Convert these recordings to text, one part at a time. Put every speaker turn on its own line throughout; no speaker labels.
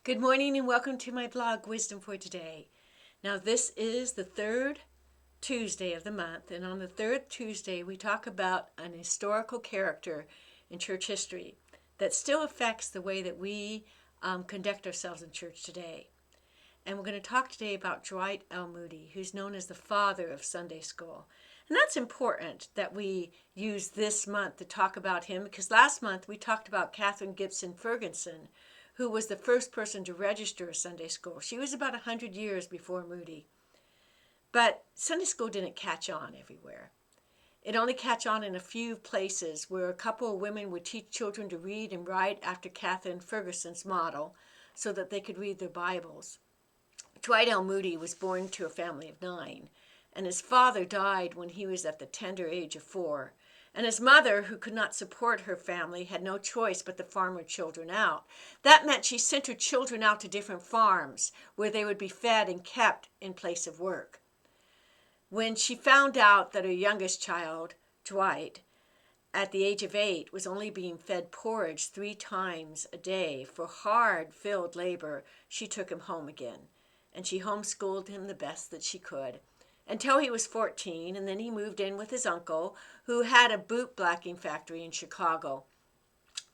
Good morning and welcome to my blog, Wisdom for Today. Now, this is the third Tuesday of the month, and on the third Tuesday, we talk about an historical character in church history that still affects the way that we conduct ourselves in church today. And we're going to talk today about Dwight L. Moody, who's known as the father of Sunday school. And that's important that we use this month to talk about him because last month we talked about Catherine Gibson Ferguson, who was the first person to register a Sunday school. She was about 100 years before Moody. But Sunday school didn't catch on everywhere. It only catch on in a few places where a couple of women would teach children to read and write after Catherine Ferguson's model so that they could read their Bibles. Dwight L. Moody was born to a family of 9, and his father died when he was at the tender age of 4. And his mother, who could not support her family, had no choice but to farm her children out. That meant she sent her children out to different farms where they would be fed and kept in place of work. When she found out that her youngest child, Dwight, at the age of 8, was only being fed porridge 3 times a day for hard field labor, she took him home again. And she homeschooled him the best that she could until he was 14, and then he moved in with his uncle, who had a boot blacking factory in Chicago.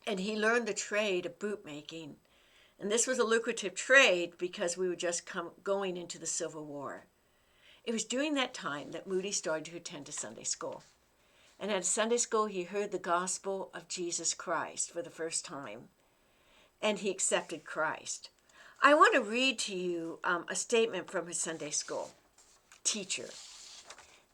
And he learned the trade of boot making. And this was a lucrative trade because we were just going into the Civil War. It was during that time that Moody started to attend a Sunday school. And at Sunday school, he heard the gospel of Jesus Christ for the first time. And he accepted Christ. I want to read to you a statement from his Sunday school teacher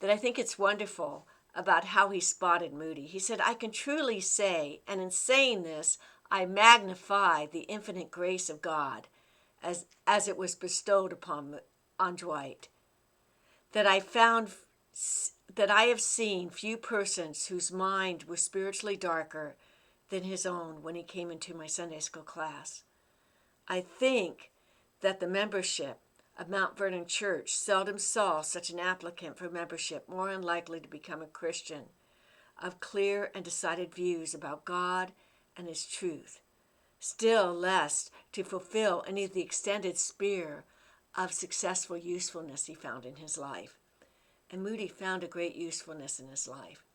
that I think it's wonderful about how he spotted Moody. He said, "I can truly say, and in saying this, I magnify the infinite grace of God as it was bestowed on Dwight, that I have seen few persons whose mind was spiritually darker than his own when he came into my Sunday school class. I think that the membership of Mount Vernon Church seldom saw such an applicant for membership more unlikely to become a Christian, of clear and decided views about God and his truth, still less to fulfill any of the extended sphere of successful usefulness he found in his life." And Moody found a great usefulness in his life.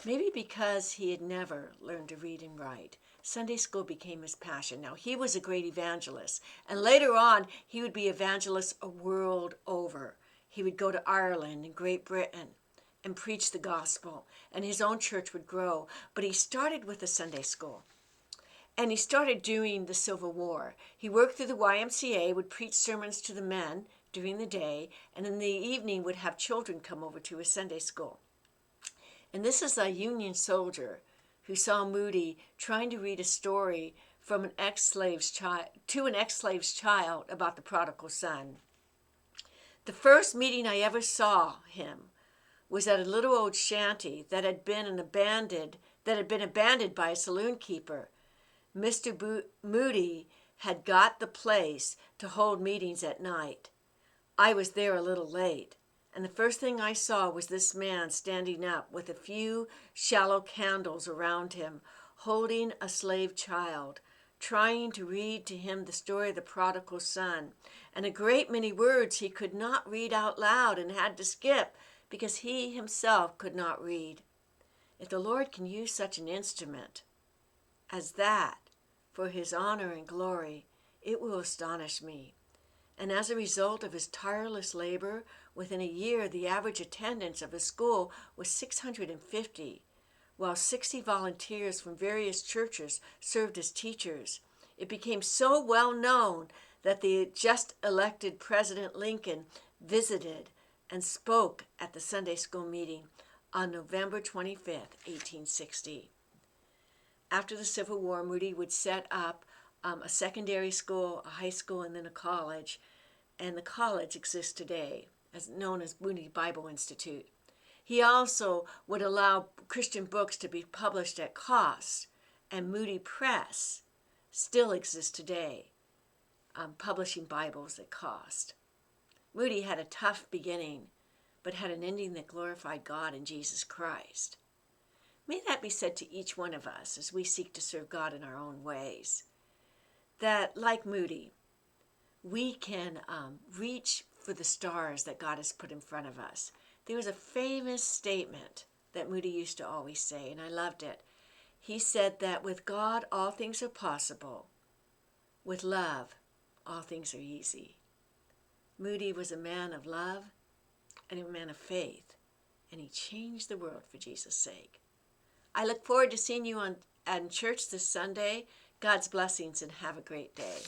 Maybe because he had never learned to read and write, Sunday school became his passion. Now, he was a great evangelist, and later on, he would be evangelist a world over. He would go to Ireland and Great Britain and preach the gospel, and his own church would grow. But he started with a Sunday school, and he started during the Civil War. He worked through the YMCA, would preach sermons to the men during the day, and in the evening would have children come over to his Sunday school. And this is a Union soldier who saw Moody trying to read a story from an ex-slave's child about the prodigal son. The first meeting I ever saw him was at a little old shanty that had been abandoned by a saloon keeper. Mr. Moody had got the place to hold meetings at night. I was there a little late. And the first thing I saw was this man standing up with a few shallow candles around him, holding a slave child, trying to read to him the story of the prodigal son, and a great many words he could not read out loud and had to skip because he himself could not read. If the Lord can use such an instrument as that for his honor and glory, it will astonish me. And as a result of his tireless labor, within a year the average attendance of his school was 650, while 60 volunteers from various churches served as teachers. It became so well known that the just elected President Lincoln visited and spoke at the Sunday school meeting on November 25th, 1860. After the Civil War, Moody would set up a secondary school, a high school, and then a college. And the college exists today, as known as Moody Bible Institute. He also would allow Christian books to be published at cost, and Moody Press still exists today, publishing Bibles at cost. Moody had a tough beginning, but had an ending that glorified God and Jesus Christ. May that be said to each one of us as we seek to serve God in our own ways. That, like Moody, we can reach for the stars that God has put in front of us. There was a famous statement that Moody used to always say, and I loved it. He said that with God, all things are possible. With love, all things are easy. Moody was a man of love and a man of faith, and he changed the world for Jesus' sake. I look forward to seeing you on church this Sunday. God's blessings and have a great day.